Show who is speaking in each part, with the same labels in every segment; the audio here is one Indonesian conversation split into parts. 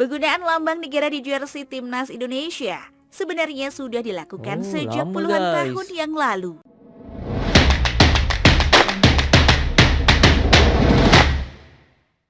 Speaker 1: Penggunaan lambang negara di jersey timnas Indonesia sebenarnya sudah dilakukan sejak
Speaker 2: lama,
Speaker 1: puluhan
Speaker 2: guys.
Speaker 1: tahun yang lalu.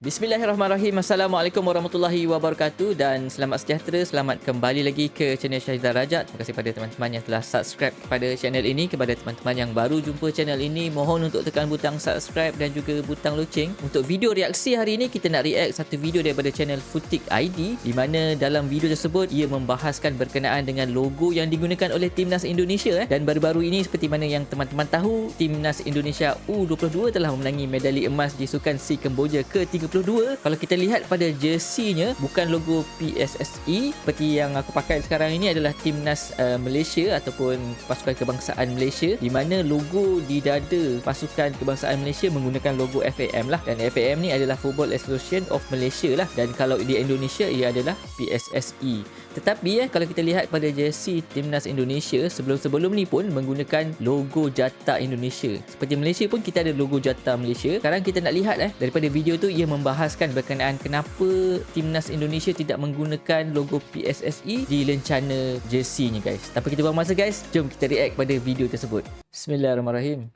Speaker 2: Bismillahirrahmanirrahim. Assalamualaikum warahmatullahi wabarakatuh dan selamat sejahtera. Selamat kembali lagi ke channel Syahidah Rajat. Terima kasih pada teman-teman yang telah subscribe kepada channel ini. Kepada teman-teman yang baru jumpa channel ini, mohon untuk tekan butang subscribe dan juga butang loceng. Untuk video reaksi hari ini, kita nak react satu video daripada channel Futik ID, di mana dalam video tersebut ia membahaskan berkenaan dengan logo yang digunakan oleh Timnas Indonesia. Dan baru-baru ini, seperti mana yang teman-teman tahu, Timnas Indonesia U22 telah memenangi medali emas di Sukan SEA Kamboja ke-32. Kalau kita lihat pada jersey-nya, bukan logo PSSI seperti yang aku pakai sekarang ini, adalah Timnas Malaysia ataupun Pasukan Kebangsaan Malaysia, di mana logo di dada Pasukan Kebangsaan Malaysia menggunakan logo FAM lah, dan FAM ni adalah Football Association of Malaysia lah, dan kalau di Indonesia ia adalah PSSI. Tetapi kalau kita lihat pada jersey Timnas Indonesia sebelum-sebelum ni pun menggunakan logo Jata Indonesia. Seperti Malaysia pun kita ada logo Jata Malaysia. Sekarang kita nak lihat daripada video tu, ia membahaskan berkenaan kenapa Timnas Indonesia tidak menggunakan logo PSSI di lencana jersey-nya, guys. Tanpa kita buang masa, guys, jom kita react pada video tersebut. Bismillahirrahmanirrahim.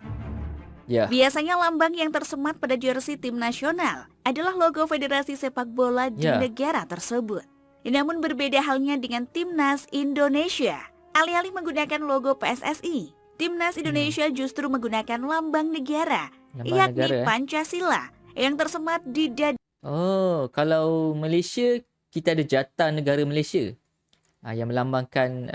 Speaker 2: Ya.
Speaker 1: Biasanya lambang yang tersemat pada jersey tim nasional adalah logo Federasi Sepak Bola di negara tersebut. Namun berbeda halnya dengan Timnas Indonesia. Alih-alih menggunakan logo PSSI, Timnas Indonesia justru menggunakan lambang negara, yakni Pancasila, yang tersemat di dada.
Speaker 2: Oh, kalau Malaysia, kita ada Jata Negara Malaysia, yang melambangkan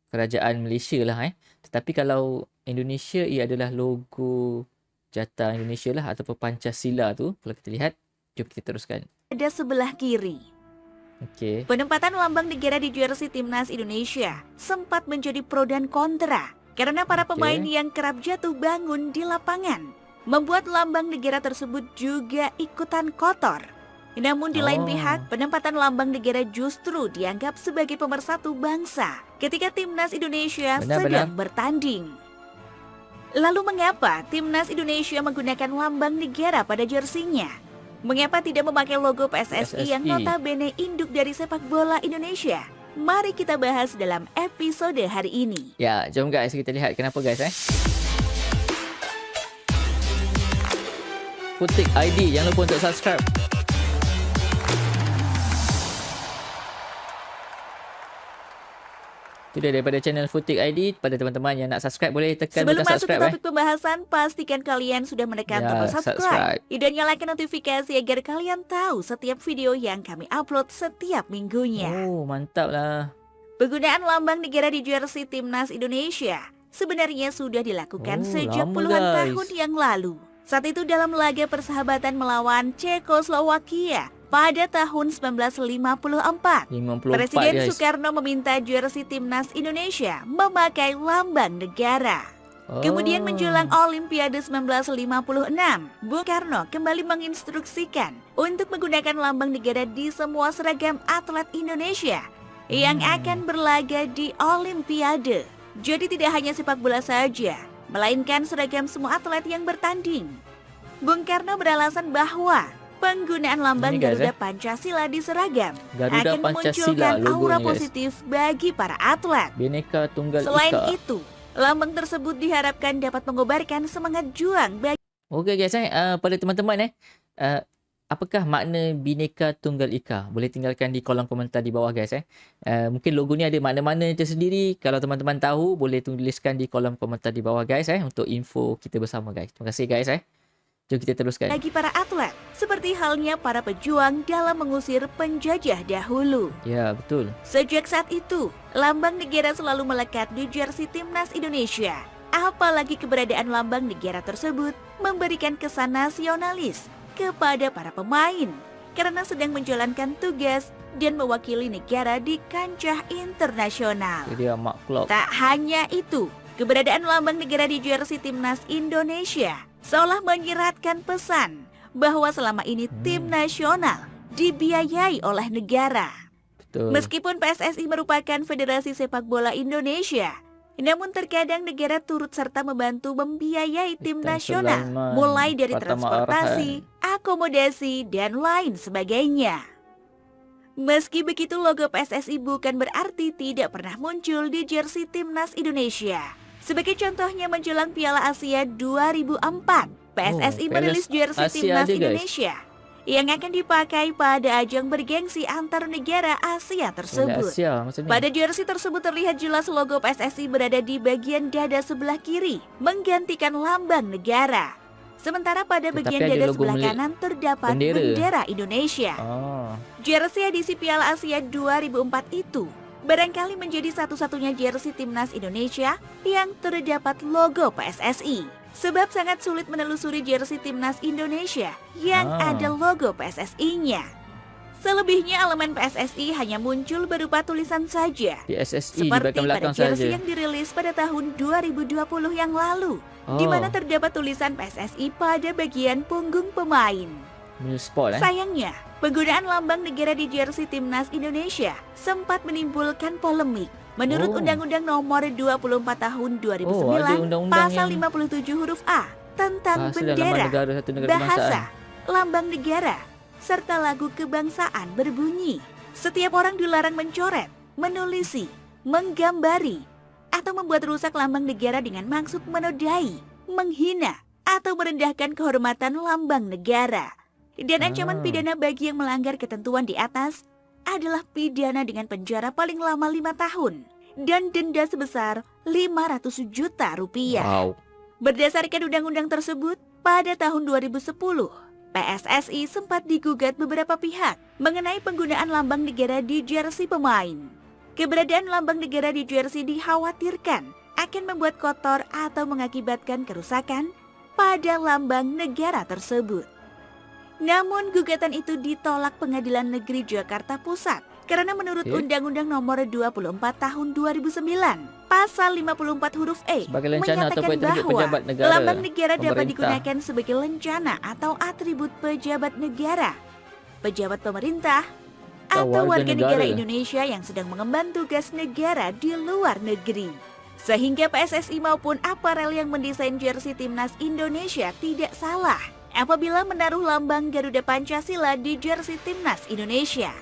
Speaker 2: kerajaan Malaysia lah. Tetapi kalau Indonesia, ia adalah logo Jata Indonesia lah, ataupun Pancasila tu. Kalau kita lihat, jom kita teruskan.
Speaker 1: Ada sebelah kiri.
Speaker 2: Okay.
Speaker 1: Penempatan lambang negara di jersey Timnas Indonesia sempat menjadi pro dan kontra karena para pemain yang kerap jatuh bangun di lapangan membuat lambang negara tersebut juga ikutan kotor. Namun di lain pihak, penempatan lambang negara justru dianggap sebagai pemersatu bangsa ketika Timnas Indonesia sedang bertanding. Lalu mengapa Timnas Indonesia menggunakan lambang negara pada jersinya? Mengapa tidak memakai logo PSSI yang notabene induk dari sepak bola Indonesia? Mari kita bahas dalam episode hari ini.
Speaker 2: Ya, jom guys, kita lihat kenapa, guys. Futik ID, jangan lupa untuk subscribe. Itu dia daripada channel Futik ID. Pada teman-teman yang nak subscribe, boleh tekan
Speaker 1: butang subscribe. Sebelum masuk ke topik pembahasan, pastikan kalian sudah menekan tombol subscribe. Dan nyalakan notifikasi agar kalian tahu setiap video yang kami upload setiap minggunya.
Speaker 2: Oh, mantap lah.
Speaker 1: Penggunaan lambang negara di jersey Timnas Indonesia sebenarnya sudah dilakukan sejak puluhan tahun yang lalu. Saat itu dalam laga persahabatan melawan Cekoslowakia pada tahun 1954, Presiden Soekarno meminta jersey Timnas Indonesia memakai lambang negara. Kemudian menjelang Olimpiade 1956, Bung Karno kembali menginstruksikan untuk menggunakan lambang negara di semua seragam atlet Indonesia yang akan berlaga di Olimpiade. Jadi tidak hanya sepak bola saja, melainkan seragam semua atlet yang bertanding. Bung Karno beralasan bahwa penggunaan lambang Garuda Pancasila di seragam akan memunculkan aura positif bagi para atlet.
Speaker 2: Bhinneka Tunggal Ika.
Speaker 1: Selain itu, lambang tersebut diharapkan dapat mengobarkan semangat juang bagi...
Speaker 2: Okey guys, pada teman-teman apakah makna Bhinneka Tunggal Ika? Boleh tinggalkan di kolom komentar di bawah, guys. Mungkin logo ni ada makna-makna tersendiri. Kalau teman-teman tahu, boleh tuliskan di kolom komentar di bawah, guys, untuk info kita bersama, guys. Terima kasih, guys. Jom kita teruskan.
Speaker 1: Bagi para atlet, seperti halnya para pejuang dalam mengusir penjajah dahulu.
Speaker 2: Ya, betul.
Speaker 1: Sejak saat itu, lambang negara selalu melekat di jersey Timnas Indonesia. Apalagi keberadaan lambang negara tersebut memberikan kesan nasionalis kepada para pemain karena sedang menjalankan tugas dan mewakili negara di kancah internasional.
Speaker 2: Jadi maklum.
Speaker 1: Tak hanya itu, keberadaan lambang negara di jersey Timnas Indonesia seolah menyiratkan pesan bahwa selama ini tim nasional dibiayai oleh negara.
Speaker 2: Betul.
Speaker 1: Meskipun PSSI merupakan Federasi Sepak Bola Indonesia, namun terkadang negara turut serta membantu membiayai tim nasional, mulai dari transportasi, akomodasi, dan lain sebagainya. Meski begitu, logo PSSI bukan berarti tidak pernah muncul di jersey timnas Indonesia. Sebagai contohnya menjelang Piala Asia 2004, PSSI merilis jersey
Speaker 2: Asia
Speaker 1: timnas
Speaker 2: ada, guys.
Speaker 1: Indonesia yang akan dipakai pada ajang bergengsi antar negara Asia
Speaker 2: Piala
Speaker 1: tersebut.
Speaker 2: Asia maksudnya.
Speaker 1: Pada jersey tersebut terlihat jelas logo PSSI berada di bagian dada sebelah kiri, menggantikan lambang negara. Sementara pada bagian
Speaker 2: Tapi ada
Speaker 1: dada
Speaker 2: logo
Speaker 1: sebelah kanan terdapat bendera Indonesia.
Speaker 2: Oh.
Speaker 1: Jersey edisi Piala Asia 2004 itu barangkali menjadi satu-satunya jersey timnas Indonesia yang terdapat logo PSSI. Sebab sangat sulit menelusuri jersey timnas Indonesia yang ada logo PSSI-nya. Selebihnya elemen PSSI hanya muncul berupa tulisan saja.
Speaker 2: PSSI di
Speaker 1: Seperti pada
Speaker 2: belakang
Speaker 1: jersey
Speaker 2: saja.
Speaker 1: yang dirilis pada tahun 2020 yang lalu, di mana terdapat tulisan PSSI pada bagian punggung pemain.
Speaker 2: Sport
Speaker 1: Sayangnya, penggunaan lambang negara di jersey timnas Indonesia sempat menimbulkan polemik. Menurut Undang-Undang Nomor 24 Tahun 2009, Pasal 57 huruf A tentang bendera, bahasa, lambang negara, serta lagu kebangsaan berbunyi, setiap orang dilarang mencoret, menulisi, menggambari, atau membuat rusak lambang negara dengan maksud menodai, menghina, atau merendahkan kehormatan lambang negara. Dan ancaman pidana bagi yang melanggar ketentuan di atas adalah pidana dengan penjara paling lama 5 tahun dan denda sebesar 500 juta rupiah.
Speaker 2: Wow.
Speaker 1: Berdasarkan undang-undang tersebut, pada tahun 2010, PSSI sempat digugat beberapa pihak mengenai penggunaan lambang negara di jersey pemain. Keberadaan lambang negara di jersey dikhawatirkan akan membuat kotor atau mengakibatkan kerusakan pada lambang negara tersebut. Namun gugatan itu ditolak Pengadilan Negeri Jakarta Pusat karena menurut Undang-Undang Nomor 24 Tahun 2009, Pasal 54 huruf E
Speaker 2: Sebagai lencana atau
Speaker 1: menyatakan
Speaker 2: petunjuk
Speaker 1: bahwa
Speaker 2: pejabat negara,
Speaker 1: lambang negara dapat
Speaker 2: pemerintah.
Speaker 1: digunakan sebagai lencana atau atribut pejabat negara, pejabat pemerintah, atau warga negara Indonesia yang sedang mengemban tugas negara di luar negeri. Sehingga PSSI maupun aparel yang mendesain jersey timnas Indonesia tidak salah apabila menaruh lambang Garuda Pancasila di jersey timnas Indonesia.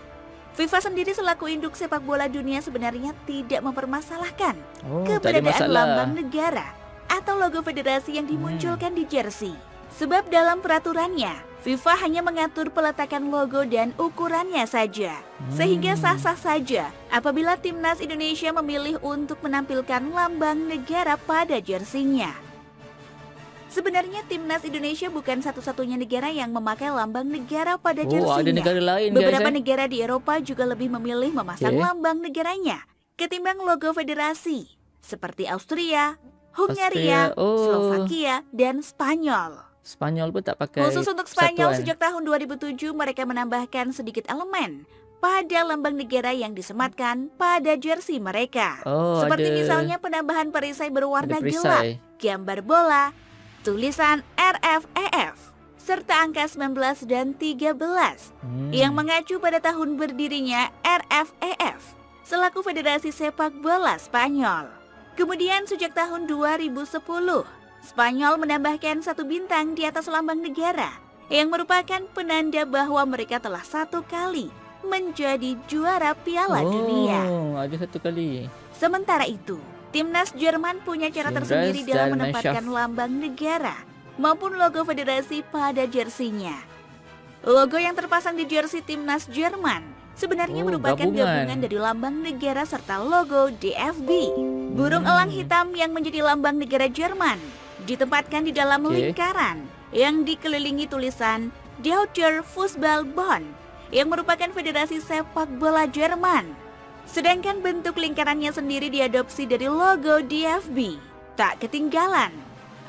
Speaker 1: FIFA sendiri selaku induk sepak bola dunia sebenarnya tidak mempermasalahkan keberadaan lambang negara atau logo federasi yang dimunculkan di jersey. Sebab dalam peraturannya, FIFA hanya mengatur peletakan logo dan ukurannya saja. Sehingga sah-sah saja apabila timnas Indonesia memilih untuk menampilkan lambang negara pada jersinya. Sebenarnya timnas Indonesia bukan satu-satunya negara yang memakai lambang negara pada jersinya.
Speaker 2: Ada negara lain,
Speaker 1: Beberapa
Speaker 2: guys,
Speaker 1: negara di Eropa juga lebih memilih memasang lambang negaranya ketimbang logo federasi, seperti Austria, Hungaria, Slovakia, dan Spanyol.
Speaker 2: Spanyol pun tak pakai.
Speaker 1: Khusus untuk Spanyol,
Speaker 2: satuan.
Speaker 1: sejak tahun 2007 mereka menambahkan sedikit elemen pada lambang negara yang disematkan pada jersey mereka. Seperti misalnya penambahan perisai berwarna gelap, gambar bola, tulisan RFEF, serta angka 19 dan 13 yang mengacu pada tahun berdirinya RFEF selaku Federasi Sepak Bola Spanyol. Kemudian sejak tahun 2010, Spanyol menambahkan satu bintang di atas lambang negara yang merupakan penanda bahwa mereka telah satu kali menjadi juara Piala Dunia.
Speaker 2: Ada satu kali.
Speaker 1: Sementara itu, timnas Jerman punya cara tersendiri dalam menempatkan lambang negara maupun logo federasi pada jersinya. Logo yang terpasang di jersey timnas Jerman sebenarnya merupakan gabungan dari lambang negara serta logo DFB. Burung elang hitam yang menjadi lambang negara Jerman ditempatkan di dalam lingkaran yang dikelilingi tulisan Deutscher Fußballbund yang merupakan federasi sepak bola Jerman. Sedangkan bentuk lingkarannya sendiri diadopsi dari logo DFB. Tak ketinggalan,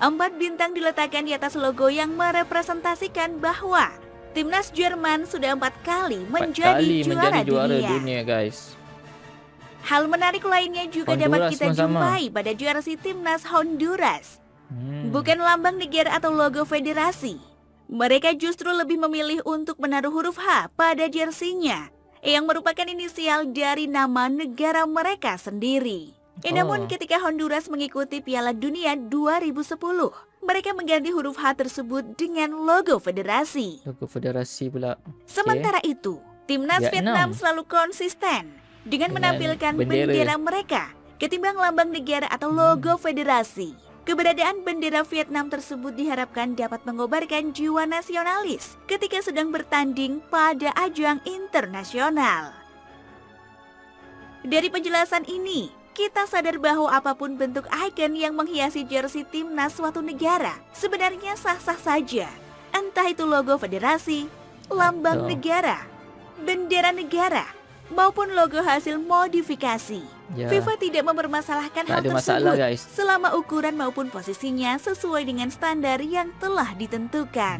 Speaker 1: 4 bintang diletakkan di atas logo yang merepresentasikan bahwa timnas Jerman sudah 4 kali menjadi juara dunia,
Speaker 2: guys.
Speaker 1: Hal menarik lainnya juga dapat kita jumpai pada jersey timnas Honduras. Bukan lambang negara atau logo federasi. Mereka justru lebih memilih untuk menaruh huruf H pada jersinya, yang merupakan inisial dari nama negara mereka sendiri. Namun ketika Honduras mengikuti Piala Dunia 2010, mereka mengganti huruf H tersebut dengan logo federasi.
Speaker 2: Logo federasi pula.
Speaker 1: Sementara itu, Timnas Vietnam selalu konsisten dengan menampilkan bendera mereka ketimbang lambang negara atau logo federasi. Keberadaan bendera Vietnam tersebut diharapkan dapat mengobarkan jiwa nasionalis ketika sedang bertanding pada ajang internasional. Dari penjelasan ini, kita sadar bahwa apapun bentuk ikon yang menghiasi jersey timnas suatu negara sebenarnya sah-sah saja. Entah itu logo federasi, lambang negara, bendera negara, maupun logo hasil modifikasi. FIFA tidak mempermasalahkan hal tersebut selama ukuran maupun posisinya sesuai dengan standar yang telah ditentukan.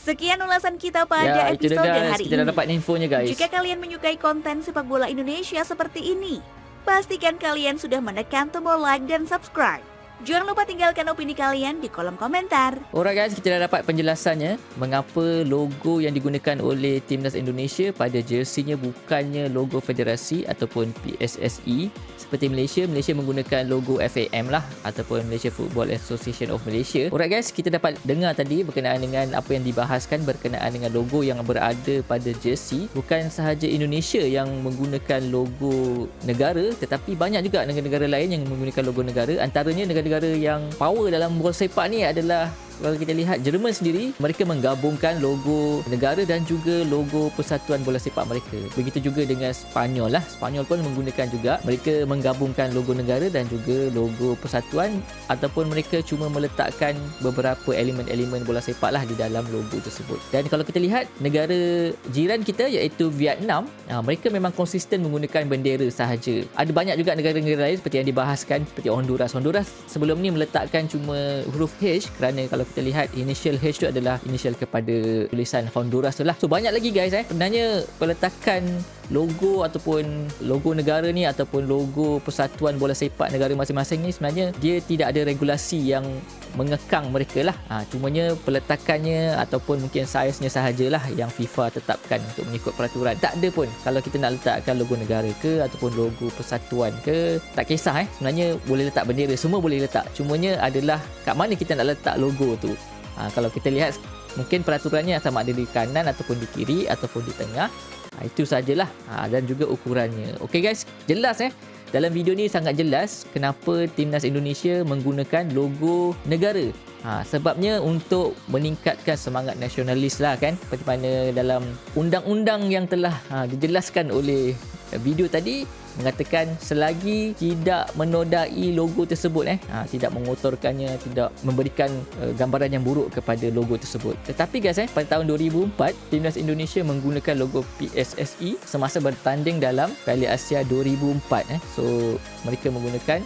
Speaker 1: Sekian ulasan kita pada episode hari ini.
Speaker 2: Dapat infonya, guys.
Speaker 1: Jika kalian menyukai konten sepak bola Indonesia seperti ini, pastikan kalian sudah menekan tombol like dan subscribe. Jangan lupa tinggalkan opini kalian di kolom komentar.
Speaker 2: Alright guys, kita dah dapat penjelasannya mengapa logo yang digunakan oleh Timnas Indonesia pada jersinya bukannya logo federasi ataupun PSSI. Seperti Malaysia menggunakan logo FAM lah ataupun Malaysia Football Association of Malaysia. Alright guys, kita dapat dengar tadi berkenaan dengan apa yang dibahaskan berkenaan dengan logo yang berada pada jersey. Bukan sahaja Indonesia yang menggunakan logo negara, tetapi banyak juga negara-negara lain yang menggunakan logo negara. Antaranya negara-negara yang power dalam bola sepak ni adalah, kalau kita lihat Jerman sendiri, mereka menggabungkan logo negara dan juga logo persatuan bola sepak mereka. Begitu juga dengan Spanyol lah. Spanyol pun menggunakan juga. Mereka menggabungkan logo negara dan juga logo persatuan, ataupun mereka cuma meletakkan beberapa elemen-elemen bola sepak lah di dalam logo tersebut. Dan kalau kita lihat negara jiran kita iaitu Vietnam, mereka memang konsisten menggunakan bendera sahaja. Ada banyak juga negara-negara lain seperti yang dibahaskan, seperti Honduras. Honduras sebelum ni meletakkan cuma huruf H, kerana kalau kita lihat initial H tu adalah initial kepada tulisan Honduras tu lah. So banyak lagi guys sebenarnya peletakan logo ataupun logo negara ni ataupun logo persatuan bola sepak negara masing-masing ni sebenarnya dia tidak ada regulasi yang mengekang mereka lah. Cumanya peletakannya ataupun mungkin saiznya sahajalah yang FIFA tetapkan untuk mengikut peraturan. Tak ada pun kalau kita nak letakkan logo negara ke ataupun logo persatuan ke, tak kisah sebenarnya boleh letak bendera, semua boleh letak. Cumanya adalah kat mana kita nak letak logo tu. Kalau kita lihat mungkin peraturannya sama ada di kanan ataupun di kiri ataupun di tengah. Itu sajalah. Dan juga ukurannya. Okey guys, jelas dalam video ni sangat jelas kenapa Timnas Indonesia menggunakan logo negara. Sebabnya untuk meningkatkan semangat nasionalis lah kan, seperti mana dalam undang-undang yang telah dijelaskan oleh video tadi, mengatakan selagi tidak menodai logo tersebut tidak mengotorkannya, tidak memberikan gambaran yang buruk kepada logo tersebut. Tetapi guys pada tahun 2004 Timnas Indonesia menggunakan logo PSSI semasa bertanding dalam Piala Asia 2004 so mereka menggunakan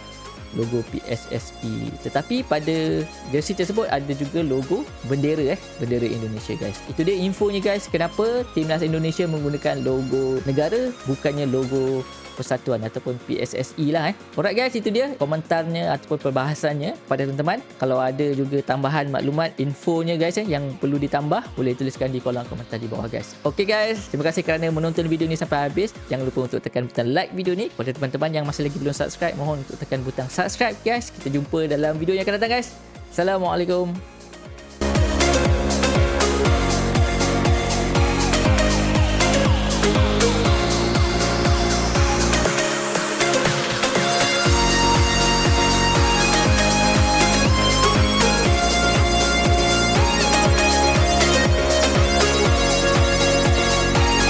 Speaker 2: logo PSSI. Tetapi pada jersey tersebut ada juga logo bendera bendera Indonesia guys. Itu dia infonya guys, kenapa Timnas Indonesia menggunakan logo negara bukannya logo persatuan ataupun PSSI lah Alright guys, itu dia komentarnya ataupun perbahasannya pada teman-teman. Kalau ada juga tambahan maklumat, infonya guys yang perlu ditambah, boleh tuliskan di kolom komentar di bawah guys. Okay guys, terima kasih kerana menonton video ni sampai habis. Jangan lupa untuk tekan butang like video ni. Pada teman-teman yang masih lagi belum subscribe, mohon untuk tekan butang subscribe guys. Kita jumpa dalam video yang akan datang guys. Assalamualaikum.